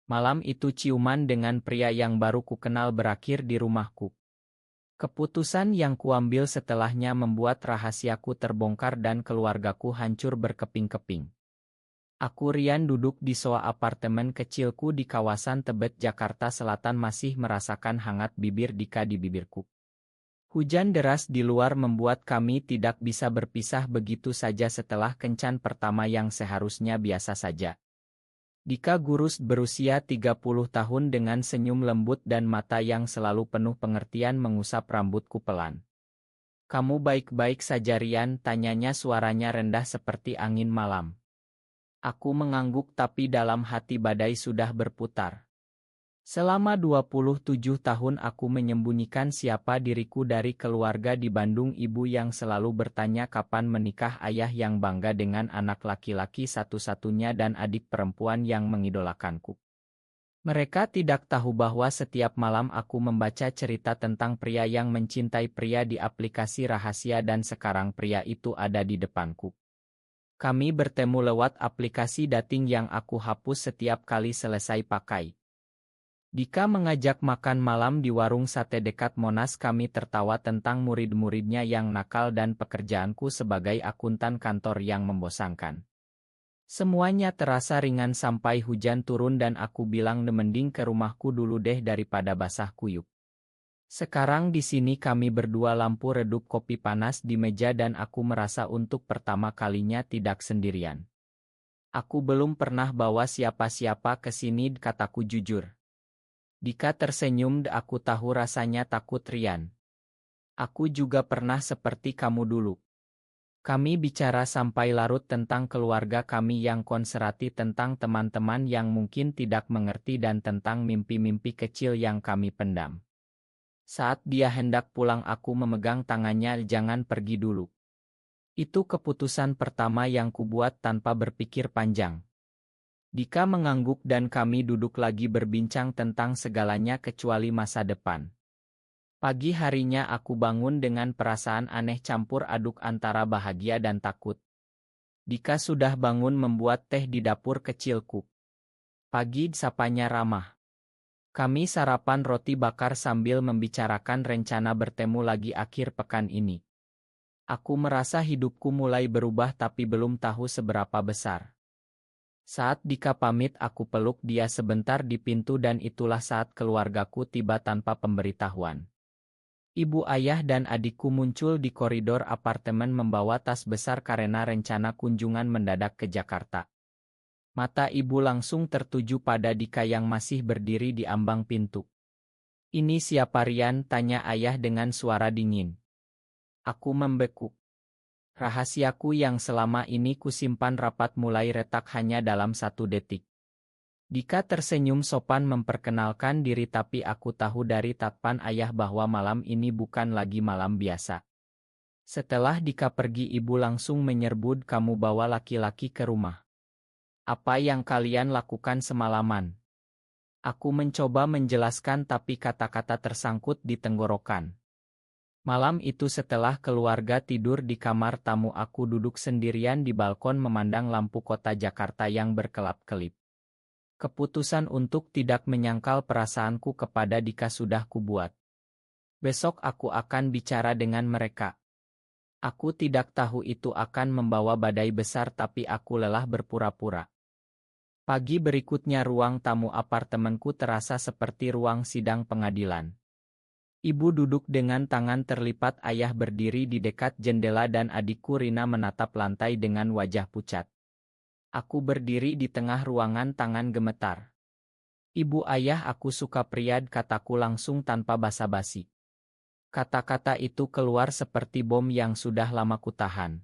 Malam itu ciuman dengan pria yang baru kukenal berakhir di rumahku. Keputusan yang kuambil setelahnya membuat rahasiaku terbongkar dan keluargaku hancur berkeping-keping. Aku Rian duduk di soa apartemen kecilku di kawasan Tebet, Jakarta Selatan masih merasakan hangat bibir Dika di bibirku. Hujan deras di luar membuat kami tidak bisa berpisah begitu saja setelah kencan pertama yang seharusnya biasa saja. Dika Gurus berusia 30 tahun dengan senyum lembut dan mata yang selalu penuh pengertian mengusap rambutku pelan. "Kamu baik-baik saja Rian?" tanyanya suaranya rendah seperti angin malam. Aku mengangguk tapi dalam hati badai sudah berputar. Selama 27 tahun aku menyembunyikan siapa diriku dari keluarga di Bandung, ibu yang selalu bertanya kapan menikah, ayah yang bangga dengan anak laki-laki satu-satunya dan adik perempuan yang mengidolakanku. Mereka tidak tahu bahwa setiap malam aku membaca cerita tentang pria yang mencintai pria di aplikasi rahasia dan sekarang pria itu ada di depanku. Kami bertemu lewat aplikasi dating yang aku hapus setiap kali selesai pakai. Dika mengajak makan malam di warung sate dekat Monas. Kami tertawa tentang murid-muridnya yang nakal dan pekerjaanku sebagai akuntan kantor yang membosankan. Semuanya terasa ringan sampai hujan turun dan aku bilang mending ke rumahku dulu deh daripada basah kuyup. Sekarang di sini kami berdua, lampu redup, kopi panas di meja dan aku merasa untuk pertama kalinya tidak sendirian. "Aku belum pernah bawa siapa-siapa ke sini," kataku jujur. Dika tersenyum. "Aku tahu rasanya takut Rian. Aku juga pernah seperti kamu dulu." Kami bicara sampai larut tentang keluarga kami yang konservatif, tentang teman-teman yang mungkin tidak mengerti dan tentang mimpi-mimpi kecil yang kami pendam. Saat dia hendak pulang aku memegang tangannya. "Jangan pergi dulu." Itu keputusan pertama yang kubuat tanpa berpikir panjang. Dika mengangguk dan kami duduk lagi berbincang tentang segalanya kecuali masa depan. Pagi harinya aku bangun dengan perasaan aneh campur aduk antara bahagia dan takut. Dika sudah bangun membuat teh di dapur kecilku. "Pagi," sapanya ramah. Kami sarapan roti bakar sambil membicarakan rencana bertemu lagi akhir pekan ini. Aku merasa hidupku mulai berubah tapi belum tahu seberapa besar. Saat Dika pamit aku peluk dia sebentar di pintu dan itulah saat keluargaku tiba tanpa pemberitahuan. Ibu, ayah dan adikku muncul di koridor apartemen membawa tas besar karena rencana kunjungan mendadak ke Jakarta. Mata ibu langsung tertuju pada Dika yang masih berdiri di ambang pintu. "Ini siapa Rian?" tanya ayah dengan suara dingin. Aku membekuk. Rahasiaku yang selama ini kusimpan rapat mulai retak hanya dalam 1 detik. Dika tersenyum sopan memperkenalkan diri tapi aku tahu dari tatapan ayah bahwa malam ini bukan lagi malam biasa. Setelah Dika pergi ibu langsung menyerbu. "Kamu bawa laki-laki ke rumah. Apa yang kalian lakukan semalaman?" Aku mencoba menjelaskan tapi kata-kata tersangkut di tenggorokan. Malam itu setelah keluarga tidur di kamar tamu aku duduk sendirian di balkon memandang lampu kota Jakarta yang berkelap-kelip. Keputusan untuk tidak menyangkal perasaanku kepada Dika sudah kubuat. Besok aku akan bicara dengan mereka. Aku tidak tahu itu akan membawa badai besar tapi aku lelah berpura-pura. Pagi berikutnya ruang tamu apartemenku terasa seperti ruang sidang pengadilan. Ibu duduk dengan tangan terlipat, ayah berdiri di dekat jendela dan adikku Rina menatap lantai dengan wajah pucat. Aku berdiri di tengah ruangan, tangan gemetar. "Ibu, ayah, aku suka Priad," kataku langsung tanpa basa-basi. Kata-kata itu keluar seperti bom yang sudah lama kutahan.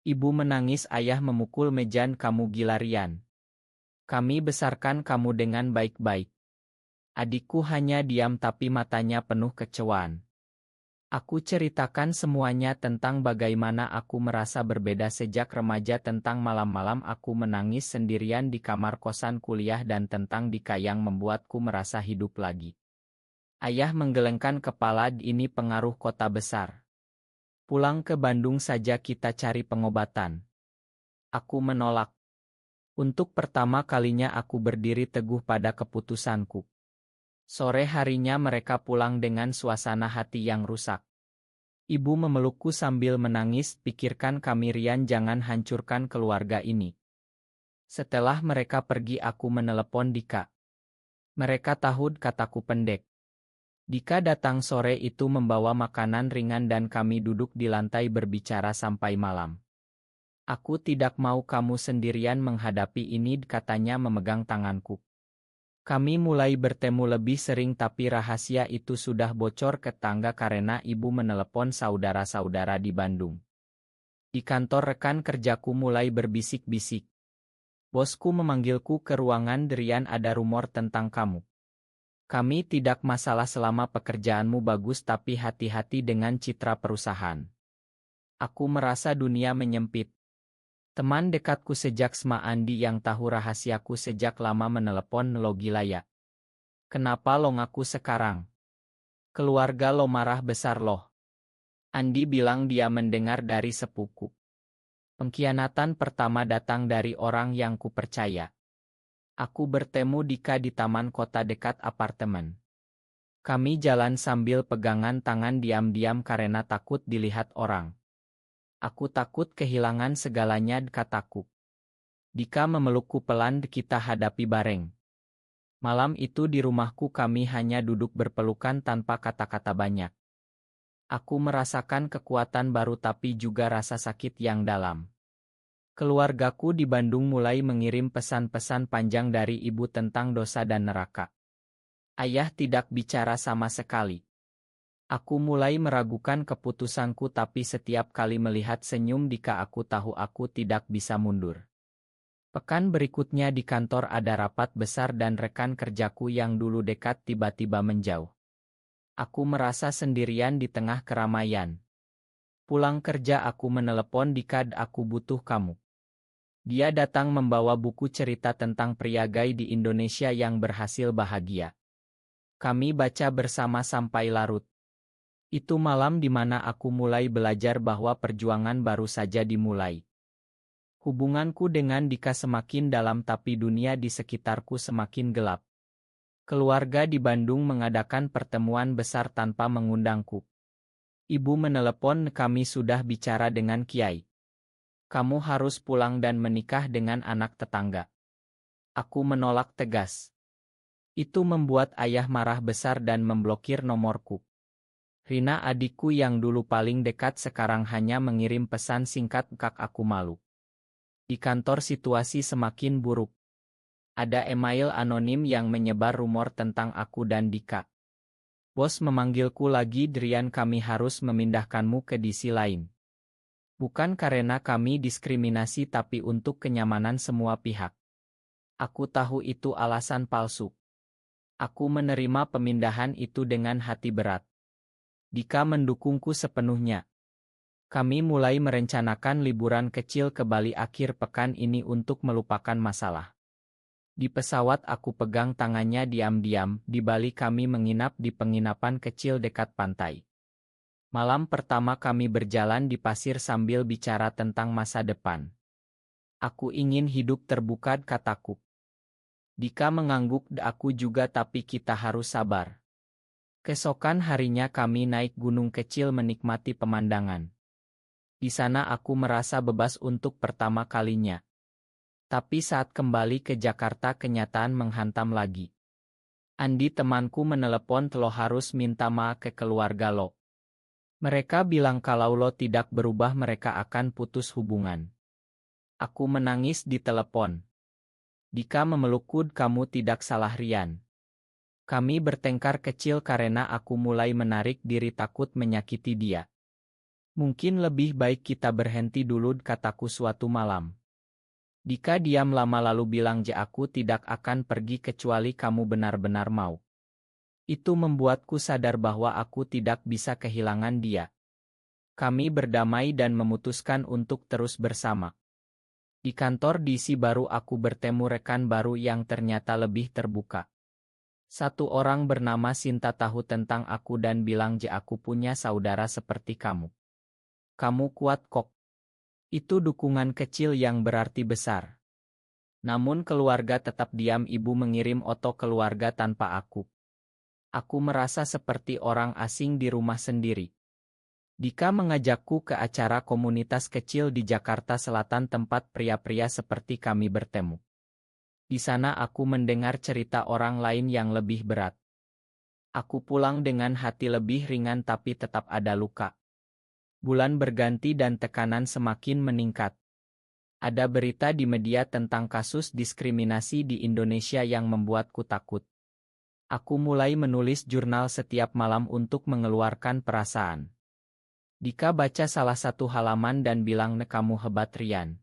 Ibu menangis, ayah memukul meja. "Kamu gila Rian. Kami besarkan kamu dengan baik-baik." Adikku hanya diam tapi matanya penuh kecewaan. Aku ceritakan semuanya tentang bagaimana aku merasa berbeda sejak remaja, tentang malam-malam aku menangis sendirian di kamar kosan kuliah dan tentang Dika yang membuatku merasa hidup lagi. Ayah menggelengkan kepala. "Ini pengaruh kota besar. Pulang ke Bandung saja kita cari pengobatan." Aku menolak. Untuk pertama kalinya aku berdiri teguh pada keputusanku. Sore harinya mereka pulang dengan suasana hati yang rusak. Ibu memelukku sambil menangis, pikirkan kami Rian, jangan hancurkan keluarga ini. Setelah mereka pergi aku menelepon Dika. Mereka tahu, kataku pendek. Dika datang sore itu membawa makanan ringan dan kami duduk di lantai berbicara sampai malam. Aku tidak mau kamu sendirian menghadapi ini, katanya memegang tanganku. Kami mulai bertemu lebih sering tapi rahasia itu sudah bocor ke tangga karena ibu menelepon saudara-saudara di Bandung. Di kantor rekan kerjaku mulai berbisik-bisik. Bosku memanggilku ke ruangan, Rian, ada rumor tentang kamu. Kami tidak masalah selama pekerjaanmu bagus tapi hati-hati dengan citra perusahaan. Aku merasa dunia menyempit. Teman dekatku sejak SMA Andi yang tahu rahasiaku sejak lama menelepon lo, gila ya. Kenapa lo ngaku sekarang? Keluarga lo marah besar loh. Andi bilang dia mendengar dari sepupu. Pengkhianatan pertama datang dari orang yang kupercaya. Aku bertemu Dika di taman kota dekat apartemen. Kami jalan sambil pegangan tangan diam-diam karena takut dilihat orang. Aku takut kehilangan segalanya, kataku. Dika memelukku pelan, kita hadapi bareng. Malam itu di rumahku kami hanya duduk berpelukan tanpa kata-kata banyak. Aku merasakan kekuatan baru tapi juga rasa sakit yang dalam. Keluargaku di Bandung mulai mengirim pesan-pesan panjang dari ibu tentang dosa dan neraka. Ayah tidak bicara sama sekali. Aku mulai meragukan keputusanku tapi setiap kali melihat senyum Dika aku tahu aku tidak bisa mundur. Pekan berikutnya di kantor ada rapat besar dan rekan kerjaku yang dulu dekat tiba-tiba menjauh. Aku merasa sendirian di tengah keramaian. Pulang kerja aku menelepon Dika, aku butuh kamu. Dia datang membawa buku cerita tentang pria gay di Indonesia yang berhasil bahagia. Kami baca bersama sampai larut. Itu malam di mana aku mulai belajar bahwa perjuangan baru saja dimulai. Hubunganku dengan Dika semakin dalam tapi dunia di sekitarku semakin gelap. Keluarga di Bandung mengadakan pertemuan besar tanpa mengundangku. Ibu menelepon, kami sudah bicara dengan Kiai. Kamu harus pulang dan menikah dengan anak tetangga. Aku menolak tegas. Itu membuat ayah marah besar dan memblokir nomorku. Rina, adikku yang dulu paling dekat, sekarang hanya mengirim pesan singkat, kak aku malu. Di kantor situasi semakin buruk. Ada email anonim yang menyebar rumor tentang aku dan Dika. Bos memanggilku lagi, Rian, kami harus memindahkanmu ke divisi lain. Bukan karena kami diskriminasi tapi untuk kenyamanan semua pihak. Aku tahu itu alasan palsu. Aku menerima pemindahan itu dengan hati berat. Dika mendukungku sepenuhnya. Kami mulai merencanakan liburan kecil ke Bali akhir pekan ini untuk melupakan masalah. Di pesawat aku pegang tangannya diam-diam, di Bali kami menginap di penginapan kecil dekat pantai. Malam pertama kami berjalan di pasir sambil bicara tentang masa depan. Aku ingin hidup terbuka, kataku. Dika mengangguk, aku juga, tapi kita harus sabar. Keesokan harinya kami naik gunung kecil menikmati pemandangan. Di sana aku merasa bebas untuk pertama kalinya. Tapi saat kembali ke Jakarta kenyataan menghantam lagi. Andi temanku menelepon, lo harus minta maaf ke keluarga lo. Mereka bilang kalau lo tidak berubah mereka akan putus hubungan. Aku menangis di telepon. Dika memelukku, kamu tidak salah Rian. Kami bertengkar kecil karena aku mulai menarik diri takut menyakiti dia. Mungkin lebih baik kita berhenti dulu, kataku suatu malam. Dika diam lama lalu bilang, aku tidak akan pergi kecuali kamu benar-benar mau. Itu membuatku sadar bahwa aku tidak bisa kehilangan dia. Kami berdamai dan memutuskan untuk terus bersama. Di kantor divisi baru aku bertemu rekan baru yang ternyata lebih terbuka. Satu orang bernama Sinta tahu tentang aku dan bilang, aku punya saudara seperti kamu. Kamu kuat kok. Itu dukungan kecil yang berarti besar. Namun keluarga tetap diam. Ibu mengirim foto keluarga tanpa aku. Aku merasa seperti orang asing di rumah sendiri. Dika mengajakku ke acara komunitas kecil di Jakarta Selatan tempat pria-pria seperti kami bertemu. Di sana aku mendengar cerita orang lain yang lebih berat. Aku pulang dengan hati lebih ringan tapi tetap ada luka. Bulan berganti dan tekanan semakin meningkat. Ada berita di media tentang kasus diskriminasi di Indonesia yang membuatku takut. Aku mulai menulis jurnal setiap malam untuk mengeluarkan perasaan. Dika baca salah satu halaman dan bilang, "Kamu hebat, Rian."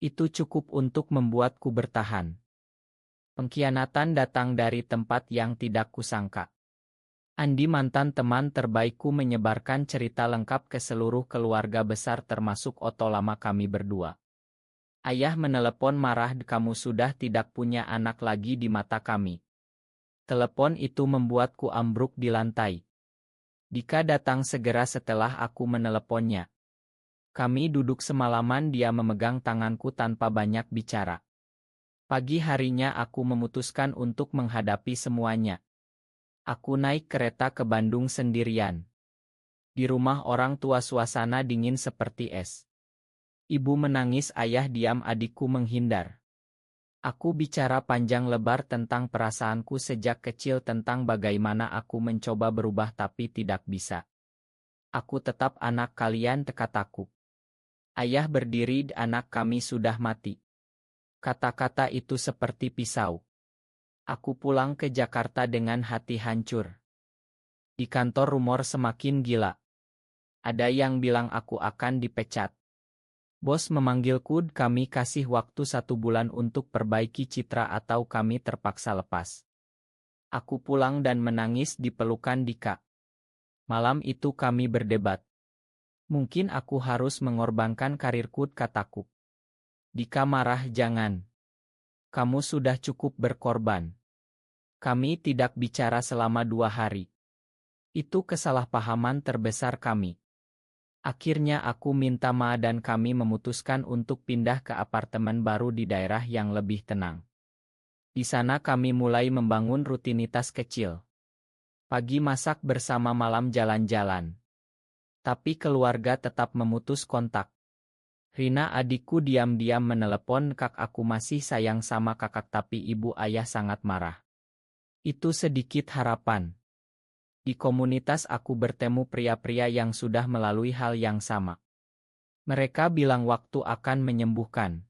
Itu cukup untuk membuatku bertahan. Pengkhianatan datang dari tempat yang tidak kusangka. Andi, mantan teman terbaikku, menyebarkan cerita lengkap ke seluruh keluarga besar termasuk Oto lama kami berdua. Ayah menelepon marah, "Kamu sudah tidak punya anak lagi di mata kami." Telepon itu membuatku ambruk di lantai. Dika datang segera setelah aku meneleponnya. Kami duduk semalaman, dia memegang tanganku tanpa banyak bicara. Pagi harinya aku memutuskan untuk menghadapi semuanya. Aku naik kereta ke Bandung sendirian. Di rumah orang tua suasana dingin seperti es. Ibu menangis, ayah diam, adikku menghindar. Aku bicara panjang lebar tentang perasaanku sejak kecil, tentang bagaimana aku mencoba berubah tapi tidak bisa. "Aku tetap anak kalian," kataku. Ayah berdiri, "Anak kami sudah mati." Kata-kata itu seperti pisau. Aku pulang ke Jakarta dengan hati hancur. Di kantor rumor semakin gila. Ada yang bilang aku akan dipecat. Bos memanggilku, "Kami kasih waktu 1 bulan untuk perbaiki citra atau kami terpaksa lepas." Aku pulang dan menangis di pelukan Dika. Malam itu kami berdebat. "Mungkin aku harus mengorbankan karirku," kataku. Dika marah, "Jangan. Kamu sudah cukup berkorban." Kami tidak bicara selama 2 hari. Itu kesalahpahaman terbesar kami. Akhirnya aku minta maaf dan kami memutuskan untuk pindah ke apartemen baru di daerah yang lebih tenang. Di sana kami mulai membangun rutinitas kecil. Pagi masak bersama, malam jalan-jalan. Tapi keluarga tetap memutus kontak. Rina, adikku, diam-diam menelepon, "Kak, aku masih sayang sama kakak tapi ibu ayah sangat marah." Itu sedikit harapan. Di komunitas aku bertemu pria-pria yang sudah melalui hal yang sama. Mereka bilang waktu akan menyembuhkan.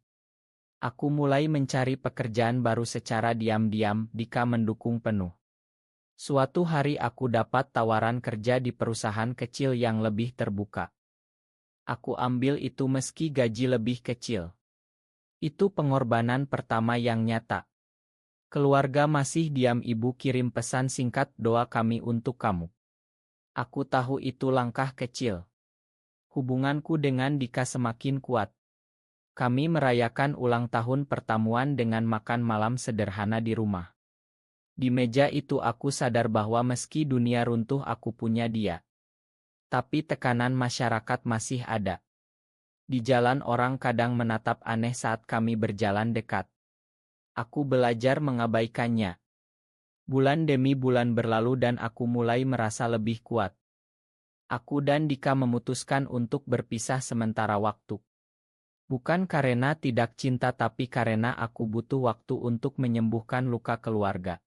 Aku mulai mencari pekerjaan baru secara diam-diam. Dika mendukung penuh. Suatu hari aku dapat tawaran kerja di perusahaan kecil yang lebih terbuka. Aku ambil itu meski gaji lebih kecil. Itu pengorbanan pertama yang nyata. Keluarga masih diam. Ibu kirim pesan singkat, "Doa kami untuk kamu." Aku tahu itu langkah kecil. Hubunganku dengan Dika semakin kuat. Kami merayakan ulang tahun pertemuan dengan makan malam sederhana di rumah. Di meja itu aku sadar bahwa meski dunia runtuh, aku punya dia. Tapi tekanan masyarakat masih ada. Di jalan orang kadang menatap aneh saat kami berjalan dekat. Aku belajar mengabaikannya. Bulan demi bulan berlalu dan aku mulai merasa lebih kuat. Aku dan Dika memutuskan untuk berpisah sementara waktu. Bukan karena tidak cinta tapi karena aku butuh waktu untuk menyembuhkan luka keluarga.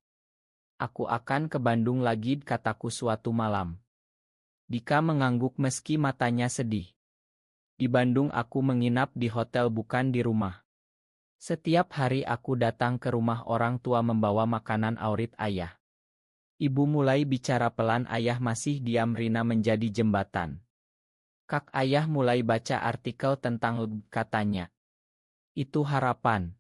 "Aku akan ke Bandung lagi," kataku suatu malam. Dika mengangguk meski matanya sedih. Di Bandung aku menginap di hotel, bukan di rumah. Setiap hari aku datang ke rumah orang tua membawa makanan favorit ayah. Ibu mulai bicara pelan, ayah masih diam. Rina menjadi jembatan. "Kak," ayah mulai baca artikel tentang katanya. "Itu harapan."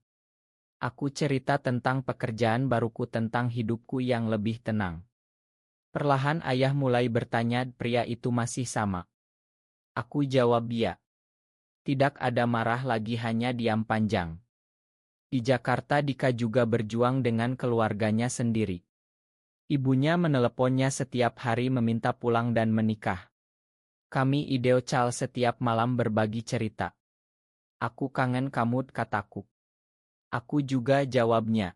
Aku cerita tentang pekerjaan baruku, tentang hidupku yang lebih tenang. Perlahan ayah mulai bertanya, "Pria itu masih sama?" Aku jawab, "Iya." Tidak ada marah lagi, hanya diam panjang. Di Jakarta Dika juga berjuang dengan keluarganya sendiri. Ibunya meneleponnya setiap hari meminta pulang dan menikah. Kami video call setiap malam berbagi cerita. "Aku kangen kamu," kataku. Aku juga, jawabnya.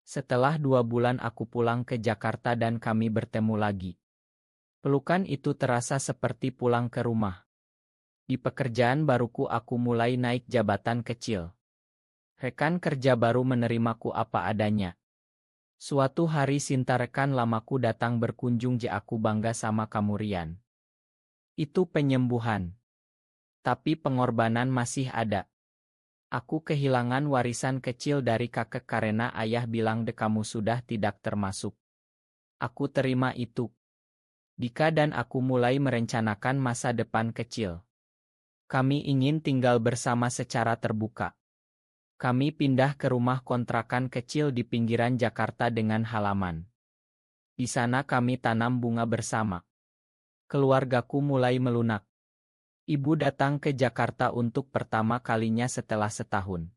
Setelah 2 bulan aku pulang ke Jakarta dan kami bertemu lagi. Pelukan itu terasa seperti pulang ke rumah. Di pekerjaan baruku aku mulai naik jabatan kecil. Rekan kerja baru menerimaku apa adanya. Suatu hari Sinta rekan lamaku datang berkunjung, aku bangga sama kamu Rian. Itu penyembuhan. Tapi pengorbanan masih ada. Aku kehilangan warisan kecil dari kakek karena ayah bilang kamu sudah tidak termasuk. Aku terima itu. Dika dan aku mulai merencanakan masa depan kecil. Kami ingin tinggal bersama secara terbuka. Kami pindah ke rumah kontrakan kecil di pinggiran Jakarta dengan halaman. Di sana kami tanam bunga bersama. Keluargaku mulai melunak. Ibu datang ke Jakarta untuk pertama kalinya setelah setahun.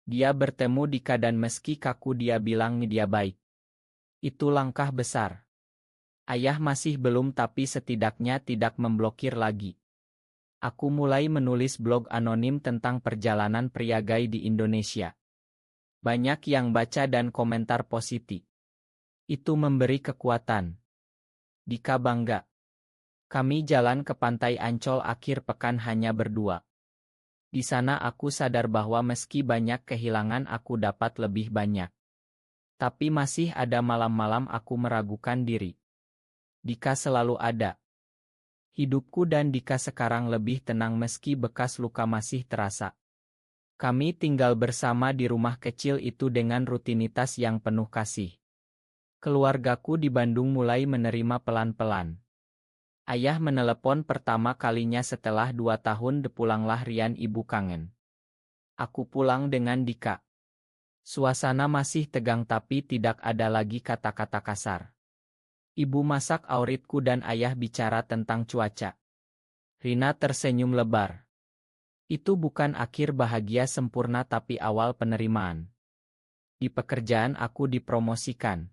Dia bertemu Dika dan meski kaku dia bilang dia baik. Itu langkah besar. Ayah masih belum, tapi setidaknya tidak memblokir lagi. Aku mulai menulis blog anonim tentang perjalanan pria gay di Indonesia. Banyak yang baca dan komentar positif. Itu memberi kekuatan. Dika bangga. Kami jalan ke pantai Ancol akhir pekan hanya berdua. Di sana aku sadar bahwa meski banyak kehilangan aku dapat lebih banyak. Tapi masih ada malam-malam aku meragukan diri. Dika selalu ada. Hidupku dan Dika sekarang lebih tenang meski bekas luka masih terasa. Kami tinggal bersama di rumah kecil itu dengan rutinitas yang penuh kasih. Keluargaku di Bandung mulai menerima pelan-pelan. Ayah menelepon pertama kalinya setelah 2 tahun. Pulanglah Rian, ibu kangen. Aku pulang dengan Dika. Suasana masih tegang tapi tidak ada lagi kata-kata kasar. Ibu masak auritku dan ayah bicara tentang cuaca. Rina tersenyum lebar. Itu bukan akhir bahagia sempurna tapi awal penerimaan. Di pekerjaan aku dipromosikan.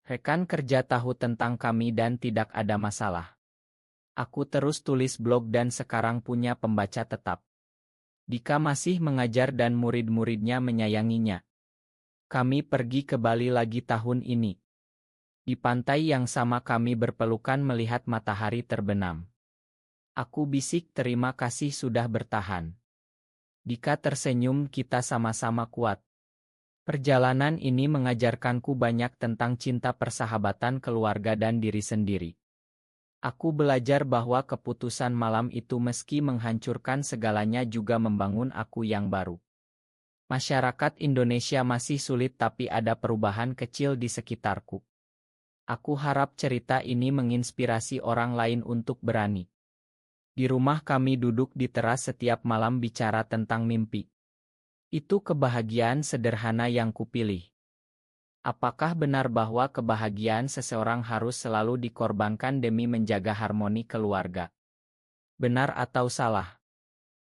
Rekan kerja tahu tentang kami dan tidak ada masalah. Aku terus tulis blog dan sekarang punya pembaca tetap. Dika masih mengajar dan murid-muridnya menyayanginya. Kami pergi ke Bali lagi tahun ini. Di pantai yang sama kami berpelukan melihat matahari terbenam. Aku bisik terima kasih sudah bertahan. Dika tersenyum, kita sama-sama kuat. Perjalanan ini mengajarkanku banyak tentang cinta, persahabatan, keluarga dan diri sendiri. Aku belajar bahwa keputusan malam itu meski menghancurkan segalanya juga membangun aku yang baru. Masyarakat Indonesia masih sulit tapi ada perubahan kecil di sekitarku. Aku harap cerita ini menginspirasi orang lain untuk berani. Di rumah kami duduk di teras setiap malam bicara tentang mimpi. Itu kebahagiaan sederhana yang kupilih. Apakah benar bahwa kebahagiaan seseorang harus selalu dikorbankan demi menjaga harmoni keluarga? Benar atau salah?